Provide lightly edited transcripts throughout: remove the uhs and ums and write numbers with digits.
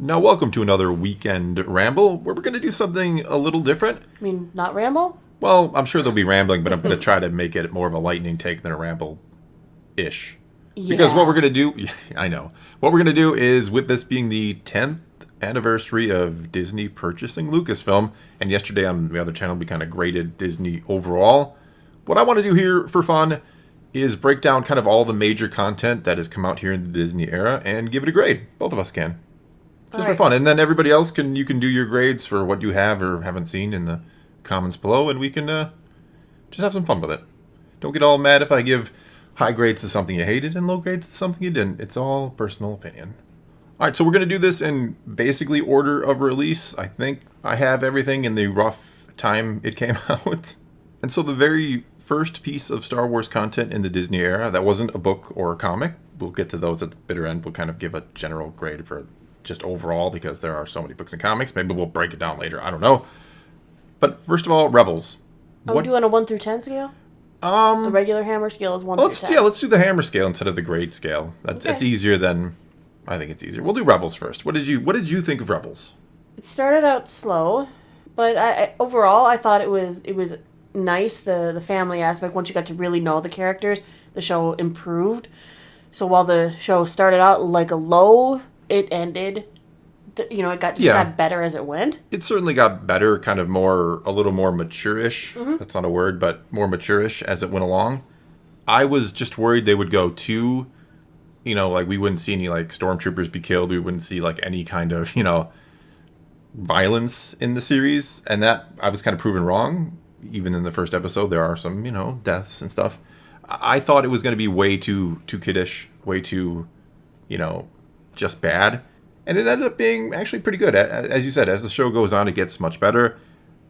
Now, welcome to another weekend ramble, where we're going to do something a little different. I mean, not ramble? Well, I'm sure there'll be rambling, but I'm going to try to make it more of a lightning take than a ramble-ish. Yeah. Because what we're going to do, I know, what we're going to do is, with this being the 10th anniversary of Disney purchasing Lucasfilm, and yesterday on the other channel we kind of graded Disney overall, what I want to do here for fun is break down kind of all the major content that has come out here in the Disney era and give it a grade. Both of us can. Just for fun. And then everybody else you can do your grades for what you have or haven't seen in the comments below, and we can just have some fun with it. Don't get all mad if I give high grades to something you hated and low grades to something you didn't. It's all personal opinion. All right, so we're going to do this in basically order of release. I think I have everything in the rough time it came out. And so the very first piece of Star Wars content in the Disney era that wasn't a book or a comic, we'll get to those at the bitter end. We'll kind of give a general grade for just overall, because there are so many books and comics. Maybe we'll break it down later. I don't know. But first of all, Rebels. Are we doing a 1 through 10 scale? The regular hammer scale is 1 through 10. Yeah, let's do the hammer scale instead of the grade scale. That's Okay. It's easier than... I think it's easier. We'll do Rebels first. What did you think of Rebels? It started out slow, but overall I thought it was nice, the family aspect. Once you got to really know the characters, the show improved. So while the show started out like a low, it ended, it got better as it went. It certainly got better, kind of a little more mature-ish. Mm-hmm. That's not a word, but more mature-ish as it went along. I was just worried they would go too, like we wouldn't see any like stormtroopers be killed. We wouldn't see like any kind of, violence in the series. And that I was kind of proven wrong. Even in the first episode, there are some, deaths and stuff. I thought it was going to be way too kiddish, way too, just bad. And it ended up being actually pretty good. As you said, as the show goes on, it gets much better.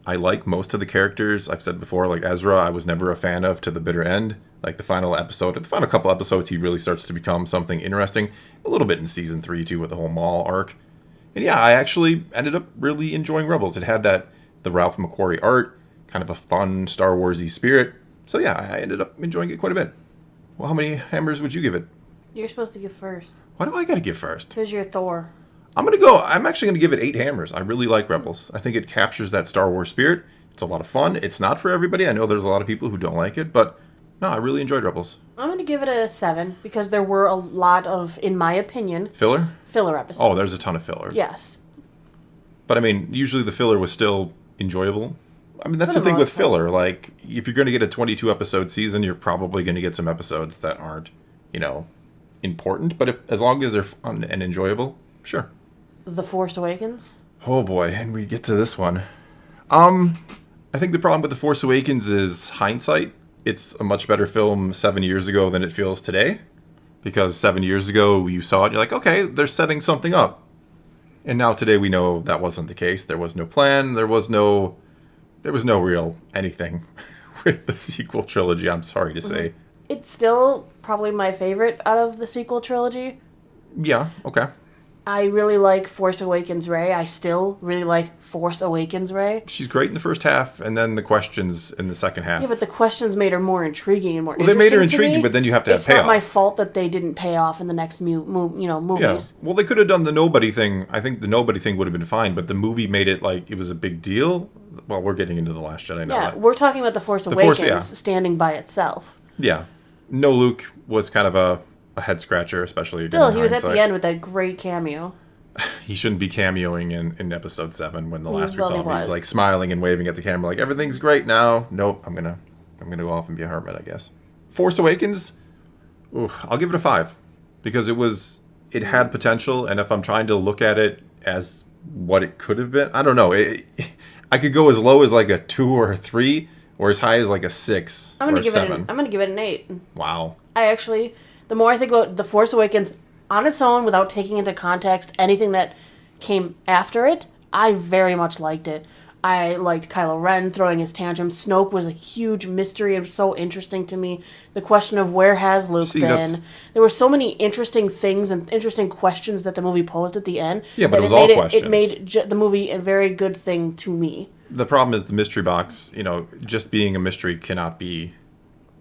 I like most of the characters. I've said before, like Ezra, I was never a fan of to the bitter end. Like the final couple episodes, he really starts to become something interesting. A little bit in season 3, too, with the whole Maul arc. And yeah, I actually ended up really enjoying Rebels. It had the Ralph McQuarrie art, kind of a fun Star Wars-y spirit. So yeah, I ended up enjoying it quite a bit. Well, how many hammers would you give it? You're supposed to give first. Why do I gotta give first? Because you're Thor. I'm actually gonna give it 8 hammers. I really like Rebels. I think it captures that Star Wars spirit. It's a lot of fun. It's not for everybody. I know there's a lot of people who don't like it, but no, I really enjoyed Rebels. I'm going to give it a 7 because there were a lot of, in my opinion, Filler episodes. Oh, there's a ton of filler. Yes. But I mean, usually the filler was still enjoyable. I mean, that's For the the thing with most part. filler. Like, if you're going to get a 22 episode season, you're probably going to get some episodes that aren't, important. But as long as they're fun and enjoyable, sure. The Force Awakens. Oh boy, and we get to this one. I think the problem with The Force Awakens is hindsight. It's a much better film 7 years ago than it feels today. Because 7 years ago, you saw it, you're like, okay, they're setting something up. And now today we know that wasn't the case. There was no plan. There was no real anything with the sequel trilogy, I'm sorry to say. It's still probably my favorite out of the sequel trilogy. Yeah, okay. I really like Force Awakens Rey. I still really like Force Awakens Rey. She's great in the first half, and then the questions in the second half. Yeah, but the questions made her more intriguing and more Well, they interesting made her to intriguing, me. but then you have to have It's payoff. not my fault that they didn't pay off in the next movies. Yeah. Well, they could have done the nobody thing. I think the nobody thing would have been fine, but the movie made it like it was a big deal. Well, we're getting into The Last Jedi now. Yeah, we're talking about the Force Awakens standing by itself. Yeah. No Luke was kind of a head scratcher, especially Still, again, in he was at hindsight. the end with that great cameo. He shouldn't be cameoing in episode 7 when the last we Well, saw he him. He's was. like smiling and waving at the camera like everything's great now. Nope, I'm gonna go off and be a hermit, I guess. Force Awakens, I'll give it a 5 because it had potential, and if I'm trying to look at it as what it could have been, I don't know. I could go as low as like a 2 or a 3, or as high as like a 6 or a 7. I'm gonna give it an 8. Wow. The more I think about The Force Awakens on its own, without taking into context anything that came after it, I very much liked it. I liked Kylo Ren throwing his tantrum. Snoke was a huge mystery and so interesting to me. The question of where has Luke been? There were so many interesting things and interesting questions that the movie posed at the end. Yeah, but it was all questions. It made the movie a very good thing to me. The problem is the mystery box, just being a mystery cannot be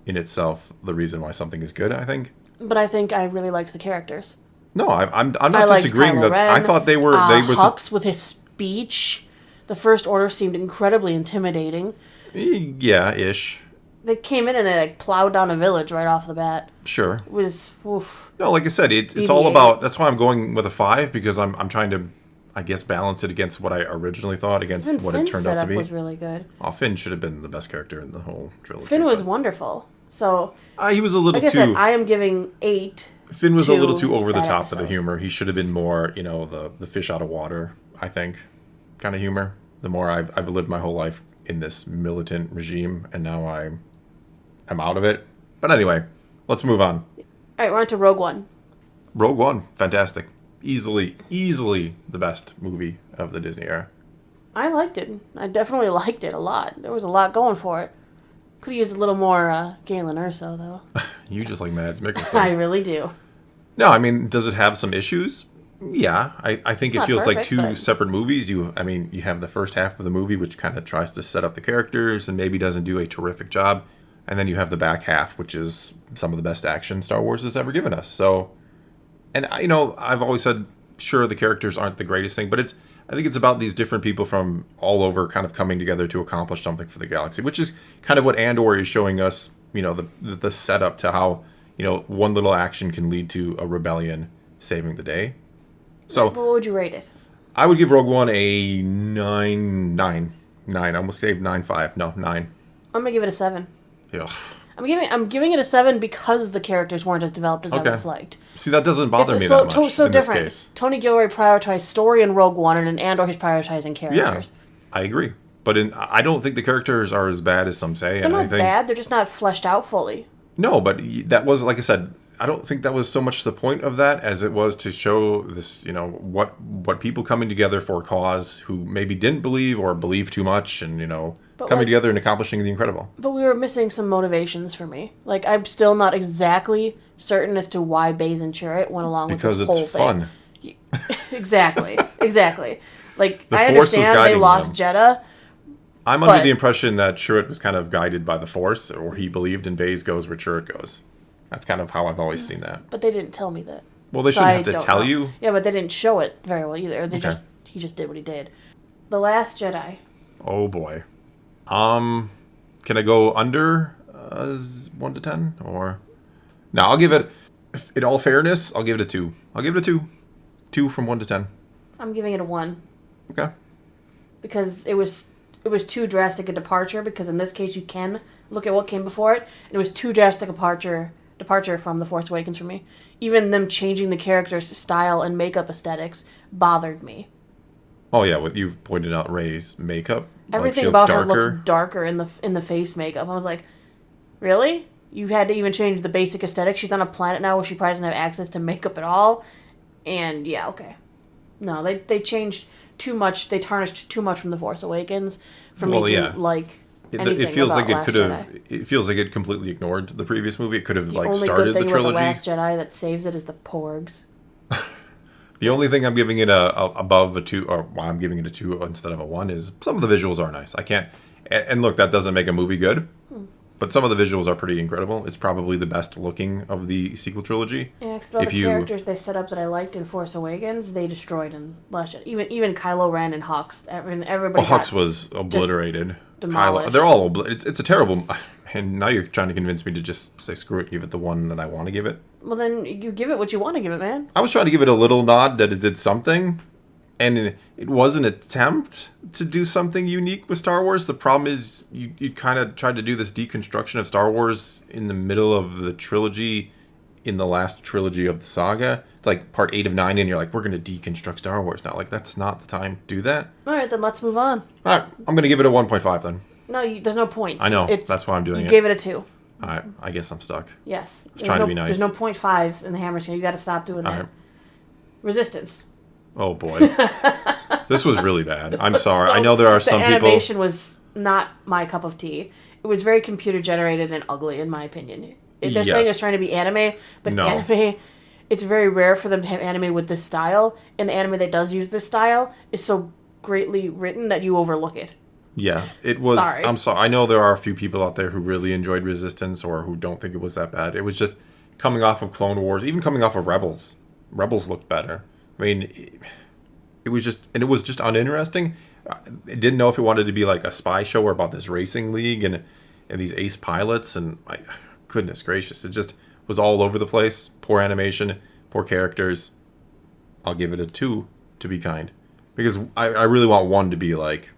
in itself the reason why something is good, I think. But I think I really liked the characters. No, I'm I not liked disagreeing. Kylo That Ren. I thought they were Hux with his speech. The First Order seemed incredibly intimidating. Yeah, ish. They came in and they like plowed down a village right off the bat. Sure. It was oof. No, like I said, it's all about. That's why I'm going with a 5 because I'm trying to, I guess, balance it against what I originally thought against Even what Finn's it turned out to be. was really good. Oh, Finn should have been the best character in the whole trilogy. Finn was wonderful. So he was a little like I too. said, I am giving 8. Finn was a little too over the that top for the episode. humor. He should have been more, the fish out of water, I think, kind of humor. The more I've lived my whole life in this militant regime, and now I'm out of it. But anyway, let's move on. All right, we're on to Rogue One. Rogue One, fantastic. Easily the best movie of the Disney era. I liked it. I definitely liked it a lot. There was a lot going for it. Could have used a little more Galen Erso, though. You just like Mads I Mikkelsen. really do. No, I mean, does it have some issues? Yeah, I think it not feels like perfect, two but- separate movies. You have the first half of the movie, which kind of tries to set up the characters and maybe doesn't do a terrific job. And then you have the back half, which is some of the best action Star Wars has ever given us. So, and I've always said, sure, the characters aren't the greatest thing, but I think it's about these different people from all over kind of coming together to accomplish something for the galaxy, which is kind of what Andor is showing us, the setup to how, one little action can lead to a rebellion saving the day. So What would you rate it? I would give Rogue One a 9. I almost gave 9.5. No, 9. I'm gonna give it a 7. Ugh. I'm giving it a 7 because the characters weren't as developed as I would have liked. See, that doesn't bother me so, that much so in this different. case. Tony Gilroy prioritized story in Rogue One, and in Andor he's prioritizing Yeah, characters. I agree. But I don't think the characters are as bad as some say. They're and I not think, bad. They're just not fleshed out fully. No, but that was, like I said, I don't think that was so much the point of that as it was to show this, what people coming together for a cause who maybe didn't believe or believe too much and, But coming together and accomplishing the incredible. But we were missing some motivations for me. Like, I'm still not exactly certain as to why Baze and Chirrut went along Because with this it's whole fun. thing. Exactly. Like, The I Force was understand they guiding lost them. Jeddah. I'm under But- the impression that Chirrut was kind of guided by the Force, or he believed in Baze goes where Chirrut goes. That's kind of how I've always seen that. But they didn't tell me that. Well, they So shouldn't I have to don't tell know. you. Yeah, but they didn't show it very well either. Okay. He just did what he did. The Last Jedi. Oh boy. Can I go under 1 to 10 or? No, I'll give it. In all fairness, I'll give it a 2. I'll give it a 2. 2 from 1 to 10. I'm giving it a 1 Okay. because it was too drastic a departure. Because in this case, you can look at what came before it, and it was too drastic a departure from The Force Awakens for me. Even them changing the character's style and makeup aesthetics bothered me. Oh yeah, what you've pointed out, Rey's makeup. Everything she about looked her looks darker in the face makeup. I was like, really? You had to even change the basic aesthetic. She's on a planet now where she probably doesn't have access to makeup at all. And yeah, okay. No, they changed too much. They tarnished too much from The Force Awakens for me to like anything It feels about like it Last could have. Jedi. It feels like it completely ignored the previous movie. It could have The like only started good the thing trilogy. about The Last Jedi that saves it is the porgs. The only thing I'm giving it above a 2, or why I'm giving it a 2 instead of a 1, is some of the visuals are nice. I can't, and look, that doesn't make a movie good, but some of the visuals are pretty incredible. It's probably the best looking of the sequel trilogy. Yeah, because all the characters they set up that I liked in Force Awakens, they destroyed in Last Jedi. Even Kylo Ren and Hux. Everybody. Hux was obliterated. demolished. They're all. It's a terrible. And now you're trying to convince me to just say screw it, give it the 1 that I want to give it. Well, then you give it what you want to give it, man. I was trying to give it a little nod that it did something, and it was an attempt to do something unique with Star Wars. The problem is you kind of tried to do this deconstruction of Star Wars in the middle of the trilogy, in the last trilogy of the saga. It's like part 8 of 9, and you're like, we're going to deconstruct Star Wars now. Like, that's not the time to do that. All right, then let's move on. All right, I'm going to give it a 1.5 then. No, there's no points. I know, that's why I'm doing you it. You gave it a 2. All right, I guess I'm stuck. Yes. was trying to be nice. There's no 0.5s in the hammer scale. You got to stop doing that. All right. Resistance. Oh boy, this was really bad. I'm sorry. I know there are some The people. animation was not my cup of tea. It was very computer generated and ugly, in my opinion. They're saying it's trying to be anime, but No. anime, it's very rare for them to have anime with this style. And the anime that does use this style is so greatly written that you overlook it. Yeah, it was. Sorry. I'm sorry. I know there are a few people out there who really enjoyed Resistance or who don't think it was that bad. It was just coming off of Clone Wars, even coming off of Rebels. Rebels looked better. I mean, it was just uninteresting. I didn't know if it wanted to be like a spy show or about this racing league and these ace pilots, and goodness gracious, it just was all over the place. Poor animation, poor characters. I'll give it a 2 to be kind, because I really want 1 to be like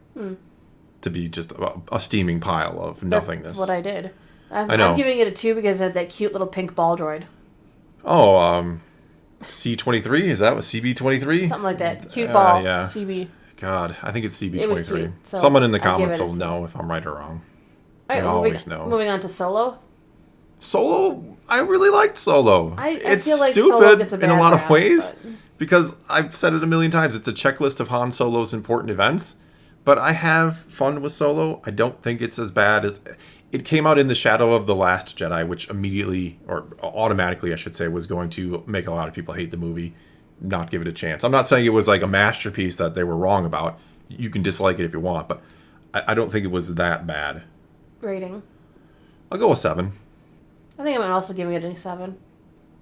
to be just a steaming pile of nothingness. That's what I did. I know. I'm giving it a 2 because of that cute little pink ball droid. Oh, C-23? Is that what CB-23? Something like that. Cute ball. Yeah. CB. God, I think it's CB-23. It was cute, so Someone in the I give comments it a will 2. know if I'm right or wrong. All right, They always know. moving on to Solo. Solo, I really liked Solo. I feel like stupid Solo gets a bad in a lot of rap, ways, but because I've said it a million times. It's a checklist of Han Solo's important events, but I have fun with Solo. I don't think it's as bad as... It came out in the shadow of The Last Jedi, which immediately, or automatically, I should say, was going to make a lot of people hate the movie, not give it a chance. I'm not saying it was like a masterpiece that they were wrong about. You can dislike it if you want, but I don't think it was that bad. Rating. I'll go with 7. I think I'm also giving it a 7.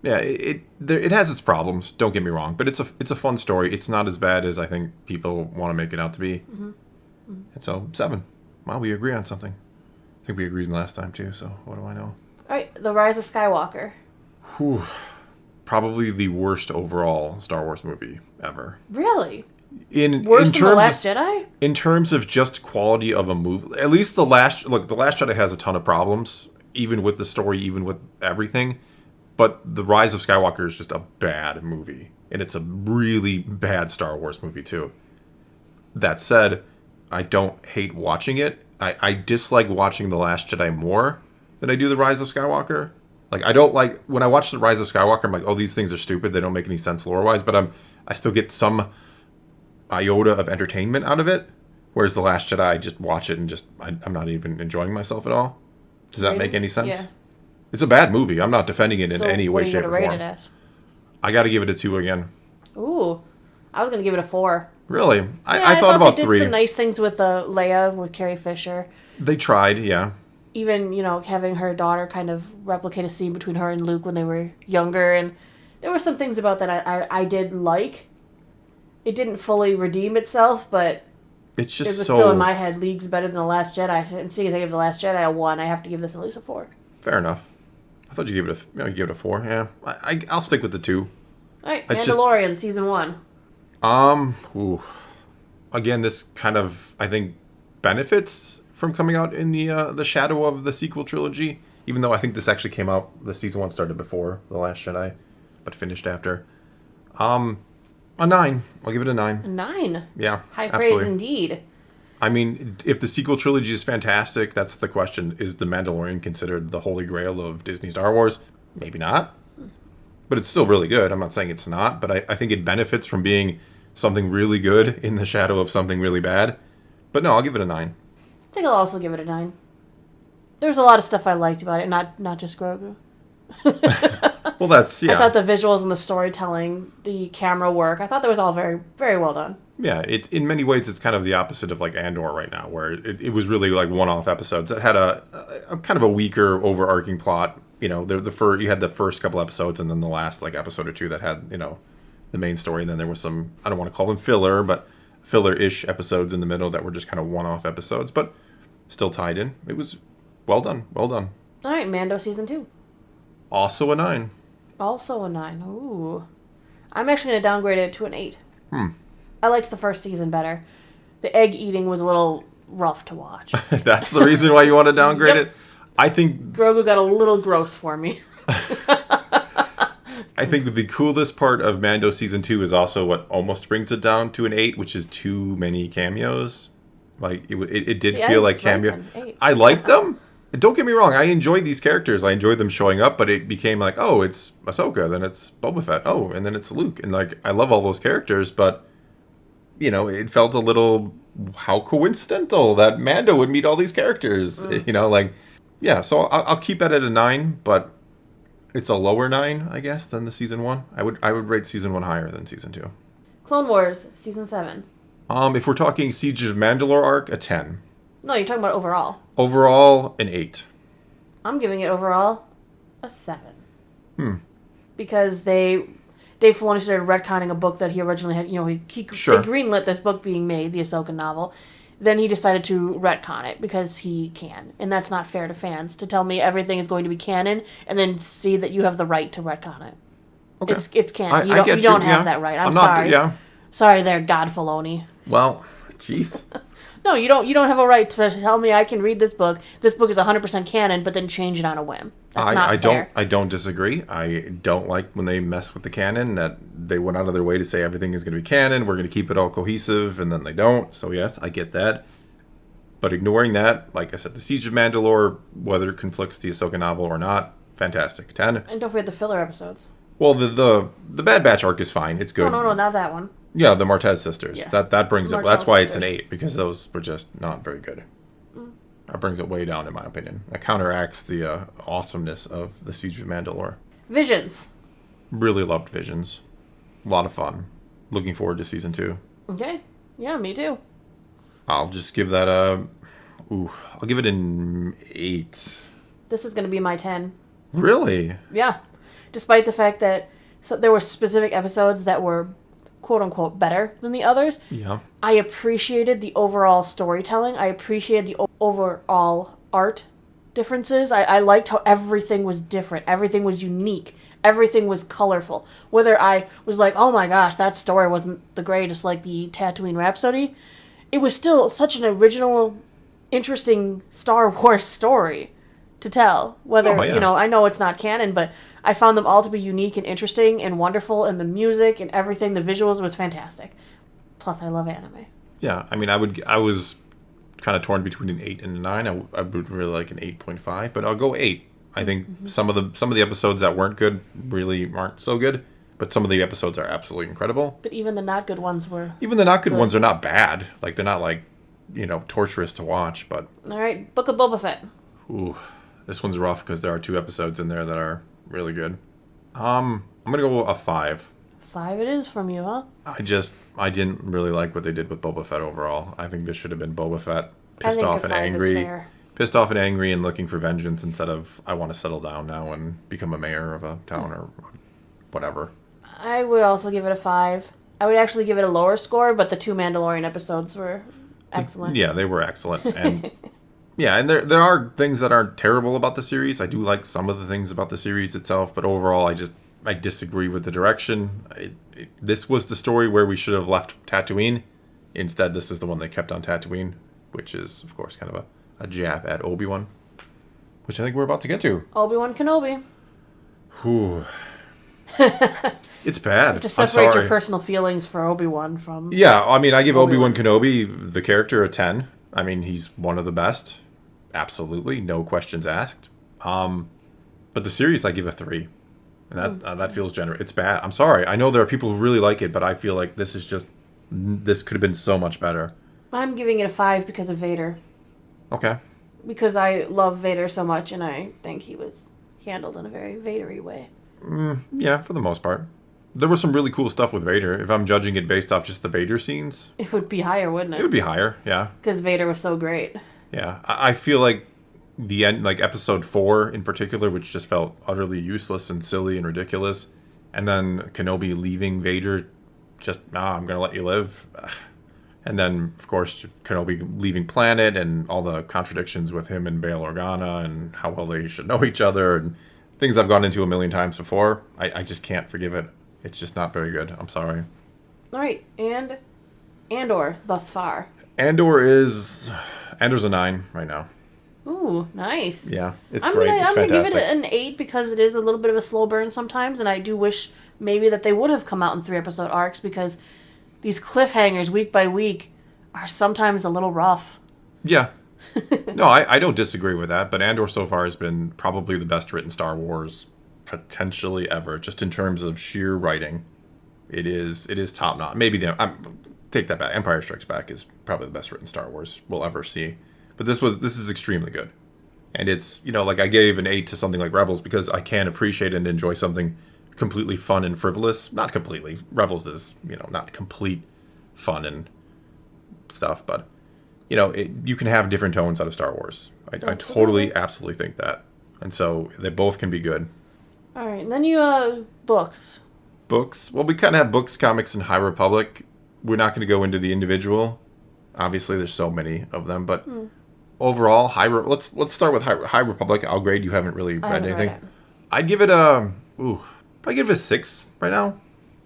Yeah, it has its problems. Don't get me wrong, but it's a fun story. It's not as bad as I think people want to make it out to be. Mm-hmm. Mm-hmm. And so 7. Wow, we agree on something. I think we agreed last time too. So what do I know? All right, The Rise of Skywalker. Whew. Probably the worst overall Star Wars movie ever. Really? Worse than The Last Jedi? In terms of just quality of a movie, at least The Last Jedi has a ton of problems, even with the story, even with everything. But The Rise of Skywalker is just a bad movie, and it's a really bad Star Wars movie too. That said, I don't hate watching it. I dislike watching The Last Jedi more than I do The Rise of Skywalker. Like, I don't like... When I watch The Rise of Skywalker, I'm like, oh, these things are stupid. They don't make any sense lore-wise. But I still get some iota of entertainment out of it. Whereas The Last Jedi, I just watch it and I'm not even enjoying myself at all. Does that make any sense? Yeah. It's a bad movie. I'm not defending it in any way, shape, or rate form. it as? I got to give it a 2 again. Ooh. I was going to give it a 4. Really? I thought about 3. They did some nice things with Leia, with Carrie Fisher. They tried, yeah. Even, having her daughter kind of replicate a scene between her and Luke when they were younger. And there were some things about that I did like. It didn't fully redeem itself, but it's just it was still in my head leagues better than The Last Jedi. And seeing as I gave The Last Jedi a 1, I have to give this at least a 4. Fair enough. I thought you gave it a 4. Yeah, I'll stick with the 2. All right, Mandalorian season 1. Ooh. Again, this kind of, I think, benefits from coming out in the shadow of the sequel trilogy. Even though I think this actually came out, the season 1 started before The Last Jedi, but finished after. A 9. I'll give it a 9. A 9? Yeah, high absolutely. praise indeed. I mean, if the sequel trilogy is fantastic, that's the question. Is The Mandalorian considered the holy grail of Disney Star Wars? Maybe not. But it's still really good. I'm not saying it's not, but I think it benefits from being something really good in the shadow of something really bad. But no, I'll give it a 9. I think I'll also give it a 9. There's a lot of stuff I liked about it, not just Grogu. Well, that's, yeah. I thought the visuals and the storytelling, the camera work, I thought that was all very, very well done. Yeah, in many ways, it's kind of the opposite of like Andor right now, where it was really like one-off episodes that had a kind of a weaker overarching plot. You had the first couple episodes, and then the last like episode or two that had the main story, and then there was some, I don't want to call them filler, but filler-ish episodes in the middle that were just kind of one-off episodes, but still tied in. It was well done. Well done. All right, Mando season 2. Also a 9. Also a 9. Ooh. I'm actually going to downgrade it to an 8. I liked the first season better. The egg eating was a little rough to watch. That's the reason why you want to downgrade it? I think Grogu got a little gross for me. I think the coolest part of Mando Season 2 is also what almost brings it down to an 8, which is too many cameos. Like, it did feel like cameo. I liked them. Don't get me wrong, I enjoyed these characters. I enjoyed them showing up, but it became like, oh, it's Ahsoka, then it's Boba Fett, oh, and then it's Luke. And, like, I love all those characters, but, it felt a little, how coincidental that Mando would meet all these characters. Yeah, so I'll keep it at a 9, but it's a lower 9, I guess, than the Season 1. I would rate Season 1 higher than Season 2. Clone Wars, Season 7. If we're talking Siege of Mandalore arc, a 10. No, you're talking about overall. Overall, an 8. I'm giving it overall a 7. Because they Dave Filoni started retconning a book that he originally had. He Sure. greenlit this book being made, the Ahsoka novel. Then he decided to retcon it because he can. And that's not fair to fans to tell me everything is going to be canon and then see that you have the right to retcon it. Okay. It's canon. I get you don't you, have yeah. that right. I'm not, sorry. Yeah. Sorry there, God Filoni. Well, jeez. No, you don't have a right to tell me I can read this book. This book is 100% canon, but then change it on a whim. That's not fair. I don't disagree. I don't like when they mess with the canon, that they went out of their way to say everything is going to be canon, we're going to keep it all cohesive, and then they don't. So yes, I get that. But ignoring that, like I said, the Siege of Mandalore, whether it conflicts the Ahsoka novel or not, fantastic. 10. And don't forget the filler episodes. Well, the Bad Batch arc is fine. It's good. No, not that one. Yeah, the Martez sisters. Yes. That brings it. Martell That's why it's an sisters. 8, because those were just not very good. That brings it way down, in my opinion. That counteracts the awesomeness of the Siege of Mandalore. Visions. Really loved Visions. A lot of fun. Looking forward to season 2. Okay. Yeah, me too. I'll just give that I'll give it an 8. This is going to be my 10. Really? Yeah. Despite the fact that there were specific episodes that were quote-unquote better than the others, Yeah. I appreciated the overall storytelling. I appreciated the overall art differences. I liked how everything was different. Everything was unique. Everything was colorful. Whether I was like, oh my gosh, that story wasn't the greatest, like the Tatooine Rhapsody, it was still such an original, interesting Star Wars story to tell. Whether, Oh, yeah. I know it's not canon, but I found them all to be unique and interesting and wonderful, and the music and everything, the visuals was fantastic. Plus, I love anime. Yeah, I mean, I was kind of torn between an 8 and a 9. I would really like an 8.5, but I'll go 8. I think some of the episodes that weren't good really aren't so good, but some of the episodes are absolutely incredible. But even the not good ones were... Even the not good ones are not bad. Like, they're not, like, torturous to watch, but... All right, Book of Boba Fett. Ooh, this one's rough because there are 2 episodes in there that are really good. I'm going to go a 5. 5 it is from you, huh? I didn't really like what they did with Boba Fett overall. I think this should have been Boba Fett I pissed think off a and 5 angry. is fair. Pissed off and angry and looking for vengeance instead of, I want to settle down now and become a mayor of a town or whatever. I would also give it a 5. I would actually give it a lower score, but the 2 Mandalorian episodes were excellent. Yeah, they were excellent. And yeah, and there are things that aren't terrible about the series. I do like some of the things about the series itself, but overall I disagree with the direction. This was the story where we should have left Tatooine. Instead, this is the one they kept on Tatooine, which is, of course, kind of a jab at Obi-Wan, which I think we're about to get to. Obi-Wan Kenobi. Whew. It's bad. To I'm separate sorry. your personal feelings for Obi-Wan from... Yeah, I mean, I give Obi-Wan. Obi-Wan Kenobi, the character, a 10. I mean, he's one of the best. Absolutely. No questions asked. But the series, I give a 3. And that feels generous. It's bad. I'm sorry. I know there are people who really like it, but I feel like this could have been so much better. I'm giving it a 5 because of Vader. Okay. Because I love Vader so much, and I think he was handled in a very Vader-y way. Yeah, for the most part. There was some really cool stuff with Vader. If I'm judging it based off just the Vader scenes, It would be higher, wouldn't it it? would be higher. Yeah. Because Vader was so great. Yeah. I feel like the end, like episode 4 in particular, which just felt utterly useless and silly and ridiculous. And then Kenobi leaving Vader, I'm going to let you live. And then, of course, Kenobi leaving planet and all the contradictions with him and Bail Organa and how well they should know each other and things I've gone into a million times before. I just can't forgive it. It's just not very good. I'm sorry. All right, and Andor thus far. Andor's a 9 right now. Ooh, nice. Yeah, it's I'm great. gonna, It's I'm gonna fantastic. give it an 8 because it is a little bit of a slow burn sometimes, and I do wish maybe that they would have come out in 3-episode arcs because these cliffhangers week by week are sometimes a little rough. Yeah. No, I don't disagree with that, but Andor so far has been probably the best written Star Wars potentially ever, just in terms of sheer writing. It is top notch. Maybe take that back. Empire Strikes Back is probably the best written Star Wars we'll ever see. But this is extremely good. And it's, like I gave an 8 to something like Rebels because I can appreciate and enjoy something completely fun and frivolous. Not completely. Rebels is, not complete fun and stuff, but you can have different tones out of Star Wars. I totally, absolutely think that. And so they both can be good. All right, and then you, books. books. Well, we kind of have books, comics, and High Republic. We're not going to go into the individual. Obviously, there's so many of them, but overall, let's start with High Republic. I'll grade. You haven't really read anything. I'd give it probably give it a 6 right now.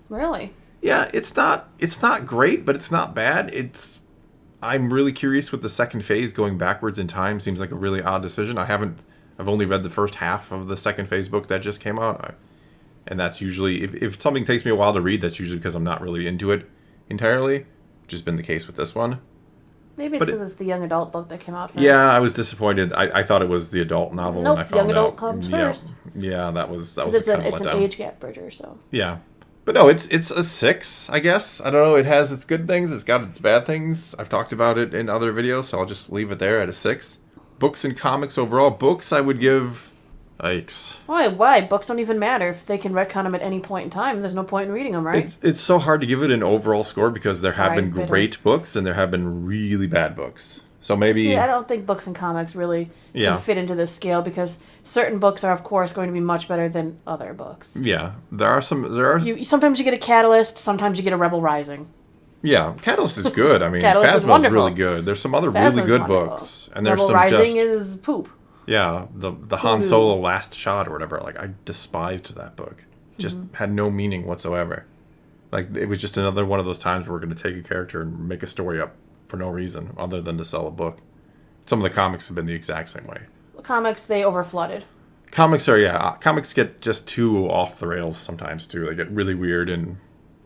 Really? Yeah, it's not great, but it's not bad. I'm really curious with the second phase going backwards in time. Seems like a really odd decision. I've only read the first half of the second phase book that just came out. And that's usually, if something takes me a while to read, that's usually because I'm not really into it entirely. Which has been the case with this one. Maybe it's because it's the young adult book that came out first. Yeah, I was disappointed. I thought it was the adult novel when I found out. Young adult comes first. Yeah, that was it's an age gap bridger, so. Yeah. But no, it's a 6, I guess. I don't know. It has its good things. It's got its bad things. I've talked about it in other videos, so I'll just leave it there at a 6. Books and comics overall. Books, I would give... Yikes. Why? Books don't even matter. If they can retcon them at any point in time, there's no point in reading them, right? It's so hard to give it an overall score because there have been great books and there have been really bad books. So maybe... See, I don't think books and comics really can fit into this scale because certain books are, of course, going to be much better than other books. Yeah. Sometimes you get a Catalyst, sometimes you get a Rebel Rising. Yeah, Catalyst is good. I mean, Phasma's really good. There's some other really good books. And there's Rebel Rising is poop. Yeah, the Han Solo Last Shot or whatever. Like, I despised that book. Just had no meaning whatsoever. Like, it was just another one of those times where we're going to take a character and make a story up for no reason other than to sell a book. Some of the comics have been the exact same way. Comics, they overflooded. Comics get just too off the rails sometimes, too. They get really weird, and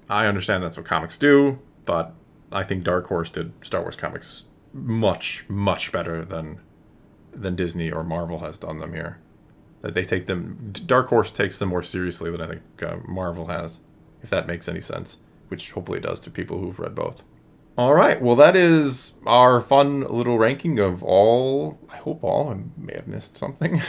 I understand that's what comics do, but I think Dark Horse did Star Wars comics much, much better than Disney or Marvel has done them here. That they take them... Dark Horse takes them more seriously than I think Marvel has, if that makes any sense, which hopefully it does to people who've read both. All right, well, that is our fun little ranking of all, I may have missed something,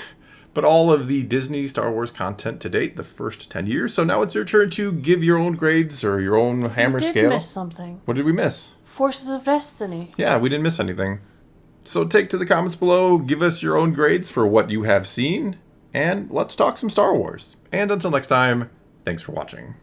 but all of the Disney Star Wars content to date, the first 10 years. So now it's your turn to give your own grades or your own hammer scale. We did miss something. What did we miss? Forces of Destiny. Yeah, we didn't miss anything. So take to the comments below, give us your own grades for what you have seen, and let's talk some Star Wars. And until next time, thanks for watching.